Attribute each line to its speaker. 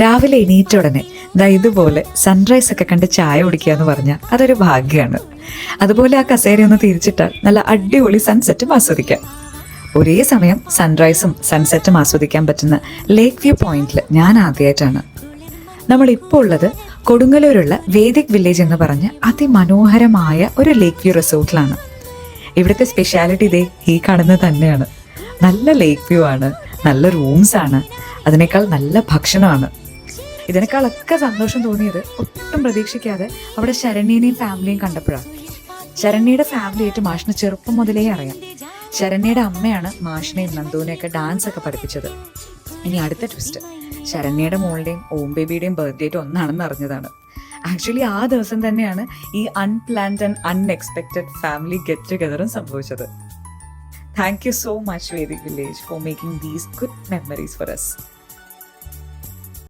Speaker 1: രാവിലെ എണീറ്റ ഉടനെ ഇതുപോലെ സൺറൈസ് ഒക്കെ കണ്ട് ചായ കുടിക്കുക എന്ന് പറഞ്ഞാൽ അതൊരു ഭാഗ്യമാണ്. അതുപോലെ ആ കസേരയൊന്ന് തിരിച്ചിട്ടാൽ നല്ല അടിപൊളി സൺസെറ്റും ആസ്വദിക്കാം. ഒരേ സമയം സൺറൈസും സൺസെറ്റും ആസ്വദിക്കാൻ പറ്റുന്ന ലേക്ക് വ്യൂ പോയിന്റിൽ ഞാൻ ആദ്യമായിട്ടാണ്. നമ്മളിപ്പോൾ ഉള്ളത് കൊടുങ്ങല്ലൂരുള്ള വേദിക് വില്ലേജ് എന്ന് പറഞ്ഞ് അതിമനോഹരമായ ഒരു ലേക്ക് വ്യൂ റിസോർട്ടിലാണ്. ഇവിടുത്തെ സ്പെഷ്യാലിറ്റി ഇതേ ഈ കാണുന്നത് തന്നെയാണ്. നല്ല ലേക്ക് വ്യൂ ആണ്, നല്ല റൂംസ് ആണ്, അതിനേക്കാൾ നല്ല ഭക്ഷണമാണ്. ഇതിനേക്കാളൊക്കെ സന്തോഷം തോന്നിയത് ഒട്ടും പ്രതീക്ഷിക്കാതെ അവിടെ ശരണ്യനെയും ഫാമിലിയും കണ്ടപ്പോഴാണ്. ശരണ്യയുടെ ഫാമിലിയായിട്ട് മാഷിന് ചെറുപ്പം മുതലേ അറിയാം. ശരണ്യയുടെ അമ്മയാണ് മാഷിനെയും നന്ദുവിനെയൊക്കെ ഡാൻസ് ഒക്കെ പഠിപ്പിച്ചത്. ഇനി അടുത്ത ട്വിസ്റ്റ്, ശരണ്യയുടെ മോളുടെയും ഓം ബേബിയുടെയും ബർത്ത്ഡേ ആയിട്ട് ഒന്നാണെന്ന് അറിഞ്ഞതാണ്. ആക്ച്വലി ആ ദിവസം തന്നെയാണ് ഈ unplanned and unexpected family get ടുഗദറും സംഭവിച്ചത്. Thank you so much, Vedic Village, for making these good memories for us.